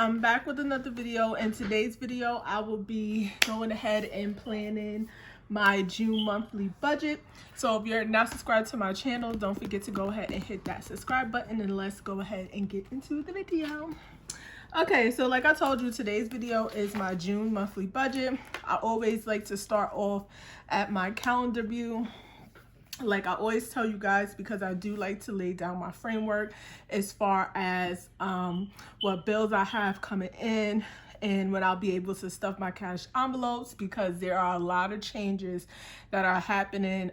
I'm back with another video. In today's video, I will be going ahead and planning my June monthly budget. So if you're not subscribed to my channel, don't forget to go ahead and hit that subscribe button, and let's go ahead and get into the video. Okay, so like I told you, today's video is my June monthly budget. I always like to start off at my calendar view. Like I always tell you guys, because I do like to lay down my framework as far as what bills I have coming in and when I'll be able to stuff my cash envelopes, because there are a lot of changes that are happening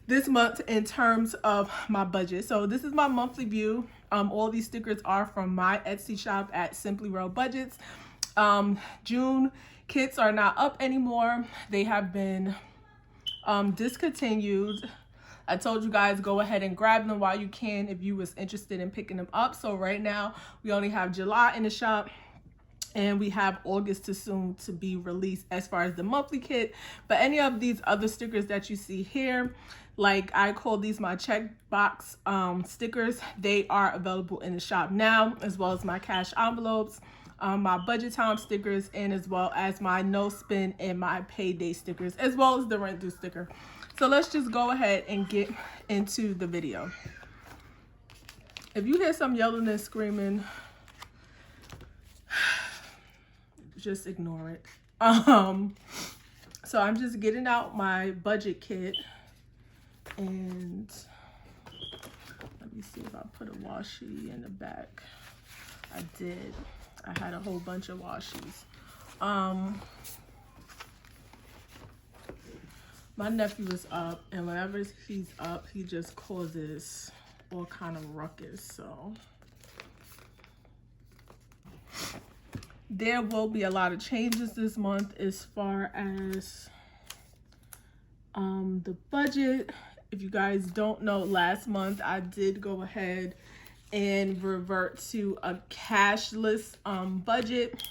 this month in terms of my budget. So this is my monthly view. All these stickers are from my Etsy shop at Simply Real Budgets. June kits are not up anymore. They have been discontinued. I told you guys go ahead and grab them while you can if you was interested in picking them up. So right now we only have July in the shop, and we have August to soon to be released as far as the monthly kit. But any of these other stickers that you see here, like I call these my checkbox stickers, they are available in the shop now, as well as my cash envelopes, my budget time stickers, and as well as my no spend and my payday stickers, as well as the rent due sticker. So let's just go ahead and get into the video. If you hear some yelling and screaming, just ignore it. So I'm just getting out my budget kit, and let me see if I put a washi in the back. I did. I had a whole bunch of washies. My nephew is up, and whenever he's up, he just causes all kind of ruckus. So there will be a lot of changes this month as far as the budget. If you guys don't know, last month I did go ahead and revert to a cashless budget,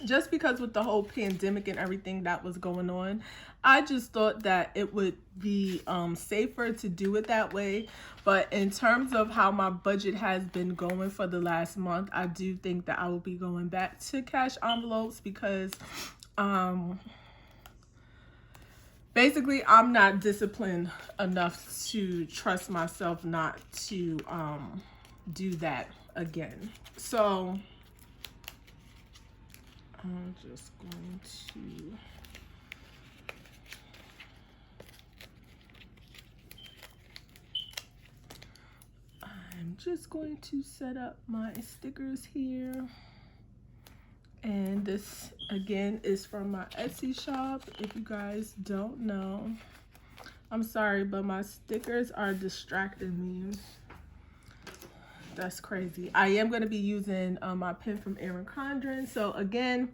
just because with the whole pandemic and everything that was going on, I just thought that it would be safer to do it that way. But in terms of how my budget has been going for the last month, I do think that I will be going back to cash envelopes, because basically I'm not disciplined enough to trust myself not to do that again. So I'm just going to set up my stickers here. And this again is from my Etsy shop. If you guys don't know, I'm sorry, but my stickers are distracting me. That's crazy. I am going to be using my pen from Erin Condren. So again,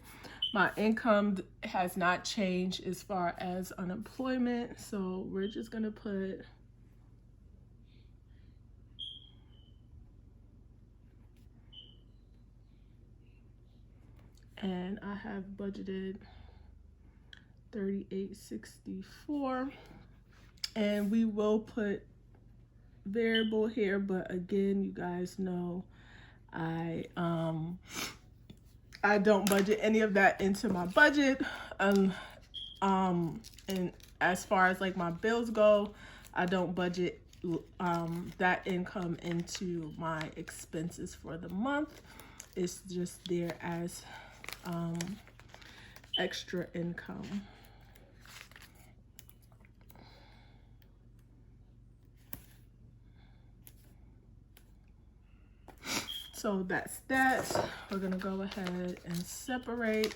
my income has not changed as far as unemployment. So we're just going to put and I have budgeted $38.64, and we will put variable here, but again, you guys know I don't budget any of that into my budget. And as far as like my bills go, I don't budget that income into my expenses for the month. It's just there as extra income. So that's that. We're gonna go ahead and separate.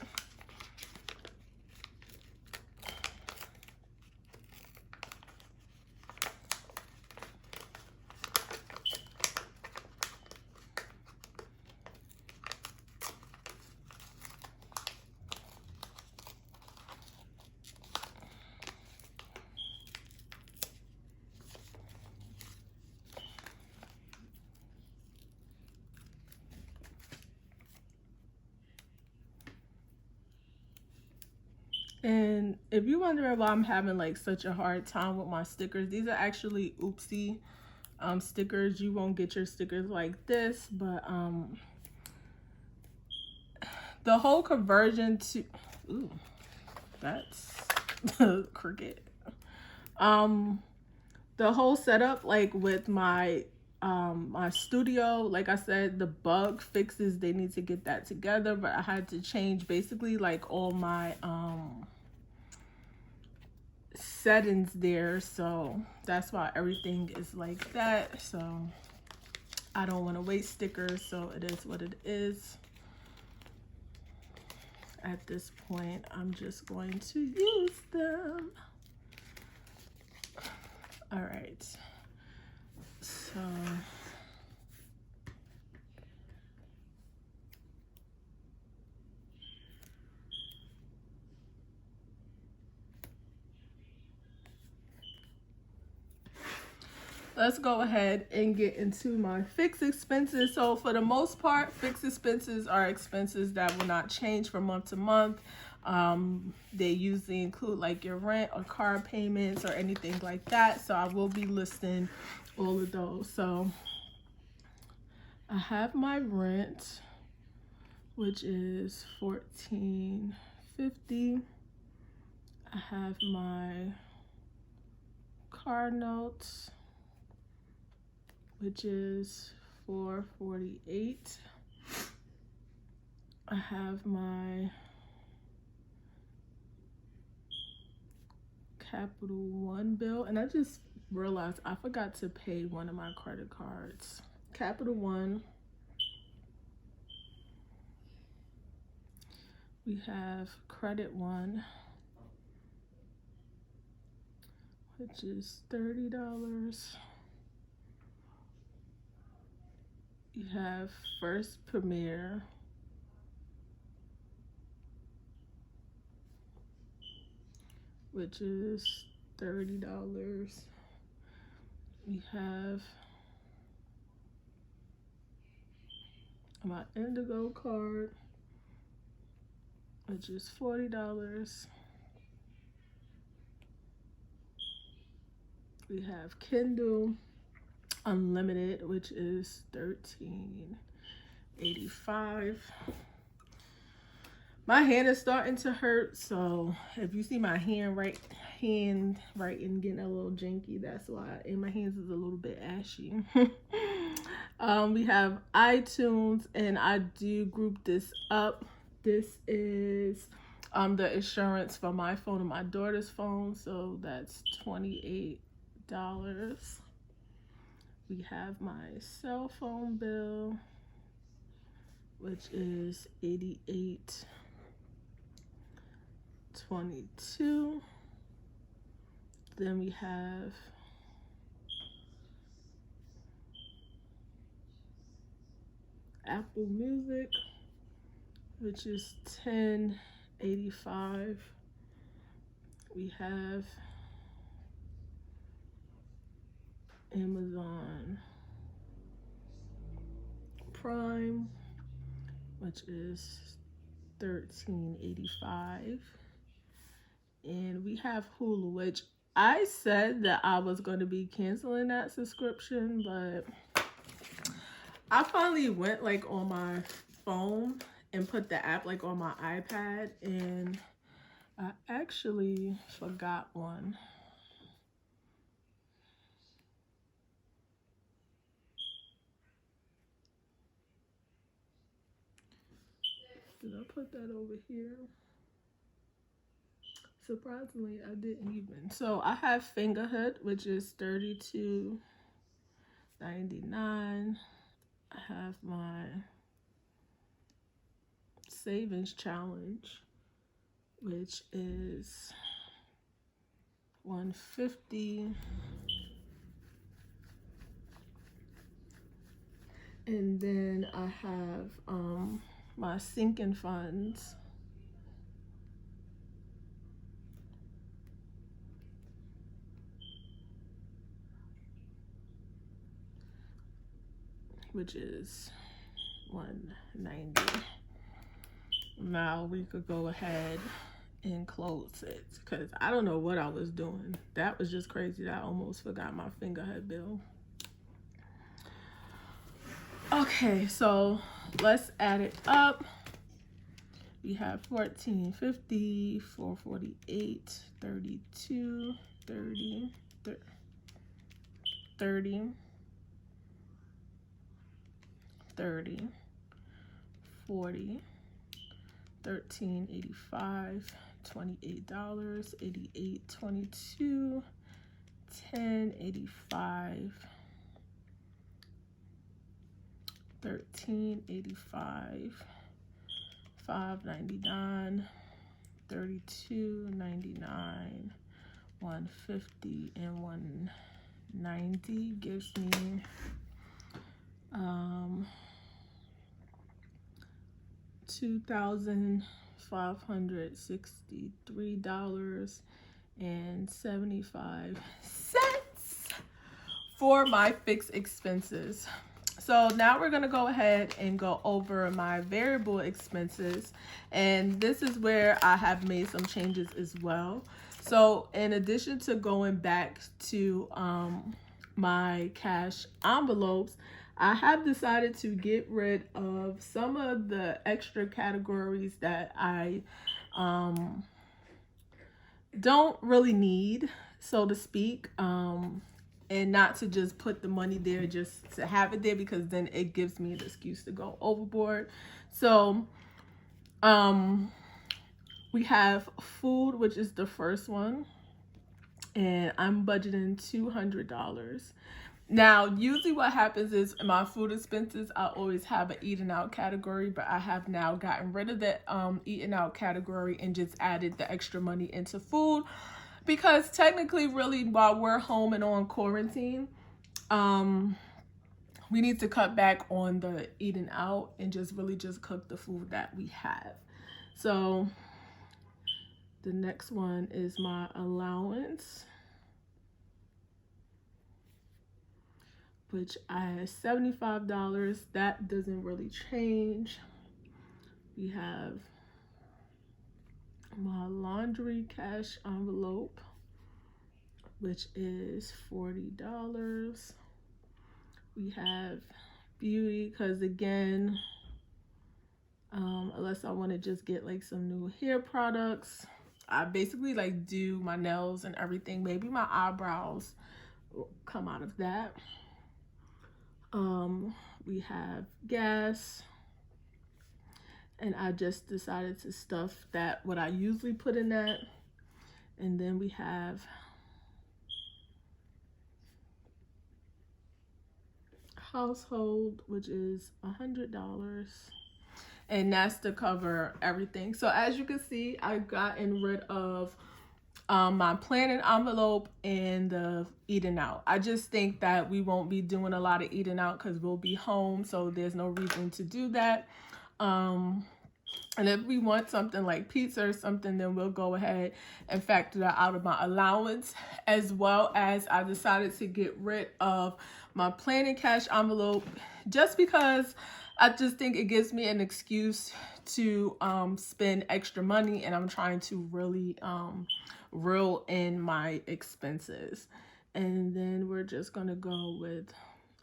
And if you're wondering why I'm having like such a hard time with my stickers, these are actually oopsie stickers. You won't get your stickers like this, but The whole conversion to, ooh, that's cricket. The whole setup, like with my my studio, like I said, the bug fixes, they need to get that together, but I had to change basically like all my settings there, so that's why everything is like that. So I don't want to waste stickers, so it is what it is. At this point, I'm just going to use them. All right, so let's go ahead and get into my fixed expenses. So for the most part, fixed expenses are expenses that will not change from month to month. They usually include like your rent or car payments or anything like that. So I will be listing all of those. So I have my rent, which is $14.50. I have my car notes, which is $4.48. I have my Capital One bill, and I just realized I forgot to pay one of my credit cards. Capital One. We have Credit One, which is $30. You have First Premier, which is $30. We have my Indigo card, which is $40. We have Kindle Unlimited, which is $13.85. My hand is starting to hurt, so if you see my handwriting getting a little janky, that's why. And my hands is a little bit ashy. We have iTunes, and I do group this up. This is the insurance for my phone and my daughter's phone, so that's $28. We have my cell phone bill, which is $88.22. Then we have Apple Music, which is $10.85. We have Amazon Prime, which is $13.85. And we have Hulu, which I said that I was going to be canceling that subscription, but I finally went like on my phone and put the app like on my iPad, and I actually forgot one. Did I put that over here? Surprisingly, I didn't even. So I have Fingerhood, which is $32.99. I have my Savings Challenge, which is $150. And then I have my sinking funds, which is $190. Now we could go ahead and close it, because I don't know what I was doing. That was just crazy that I almost forgot my Fingerhood bill. Okay, so let's add it up. We have 14.50, 448, 32, 30, 30, 30, 40, 13.85, $28, 88, 22, 10.85, 13.85, 5.99, 32.99, 150, and 190 gives me $2,563.75 for my fixed expenses. So now we're going to go ahead and go over my variable expenses, and this is where I have made some changes as well. So in addition to going back to my cash envelopes, I have decided to get rid of some of the extra categories that I don't really need, so to speak, and not to just put the money there just to have it there, because then it gives me an excuse to go overboard. So we have food, which is the first one, and I'm budgeting $200. Now, usually what happens is in my food expenses, I always have an eating out category, but I have now gotten rid of that eating out category and just added the extra money into food, because technically, really, while we're home and on quarantine, we need to cut back on the eating out and just really just cook the food that we have. So the next one is my allowance, which I have $75. That doesn't really change. We have my laundry cash envelope, which is $40. We have beauty, because again, unless I want to just get like some new hair products, I basically like do my nails and everything. Maybe my eyebrows will come out of that. We have gas, and I just decided to stuff that what I usually put in that. And then we have household, which is $100, and that's to cover everything. So as you can see, I've gotten rid of my planning envelope and the eating out. I just think that we won't be doing a lot of eating out because we'll be home, so there's no reason to do that. And if we want something like pizza or something, then we'll go ahead and factor that out of my allowance, as well as I decided to get rid of my planning cash envelope just because I just think it gives me an excuse to spend extra money, and I'm trying to really reel in my expenses. And then we're just gonna go with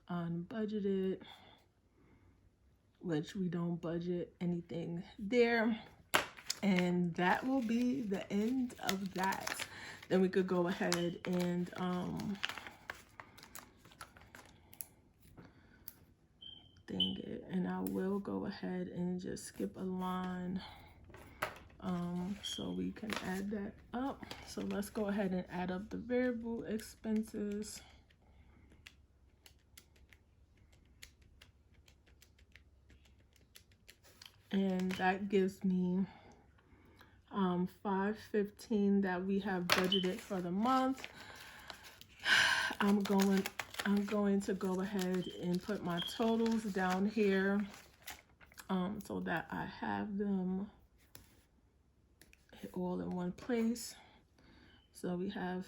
unbudgeted, which we don't budget anything there, and that will be the end of that. Then we could go ahead and thing it, and I will go ahead and just skip a line so we can add that up. So let's go ahead and add up the variable expenses. And that gives me $515 that we have budgeted for the month. I'm going to go ahead and put my totals down here so that I have them all in one place. So we have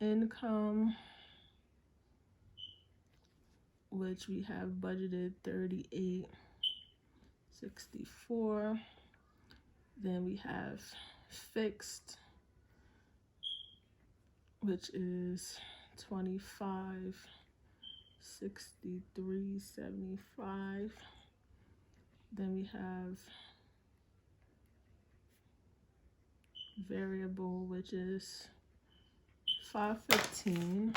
income, which we have budgeted $38.64. Then we have fixed, which is $25.63.75. Then we have variable, which is $5.15.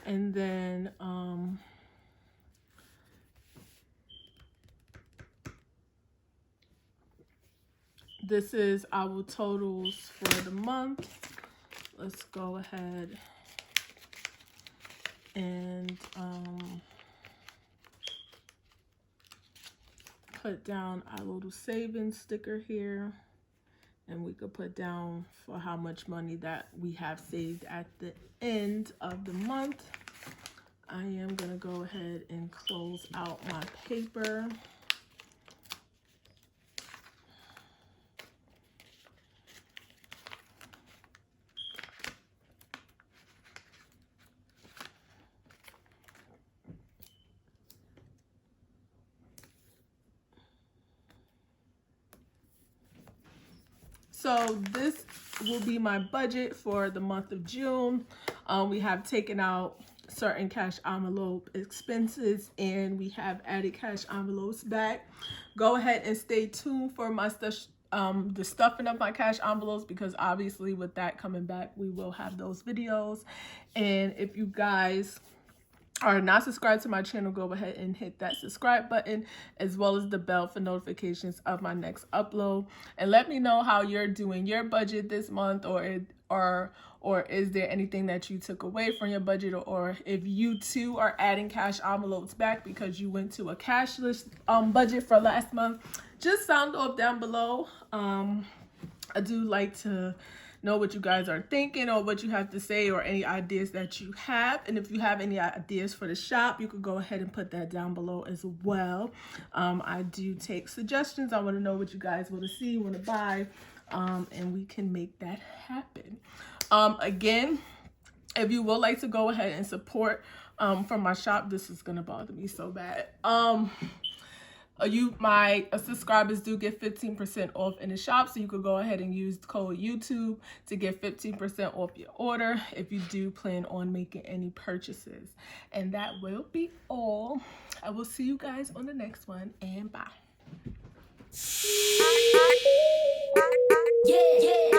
And then this is our totals for the month. Let's go ahead and put down our little savings sticker here, and we could put down for how much money that we have saved at the end of the month. I am gonna go ahead and close out my paper. So this will be my budget for the month of June. We have taken out certain cash envelope expenses, and we have added cash envelopes back. Go ahead and stay tuned for my the stuffing of my cash envelopes, because obviously with that coming back, we will have those videos. And if you guys are not subscribed to my channel, go ahead and hit that subscribe button, as well as the bell for notifications of my next upload. And let me know how you're doing your budget this month, or is there anything that you took away from your budget, or if you too are adding cash envelopes back because you went to a cashless budget for last month. Just sound off down below. I do like to know what you guys are thinking, or what you have to say, or any ideas that you have. And if you have any ideas for the shop, you could go ahead and put that down below as well. I do take suggestions. I want to know what you guys want to see, want to buy, and we can make that happen. Again, if you would like to go ahead and support from my shop, this is gonna bother me so bad. My subscribers do get 15% off in the shop, so you could go ahead and use code YouTube to get 15% off your order if you do plan on making any purchases. And that will be all. I will see you guys on the next one, and bye. Yeah, yeah.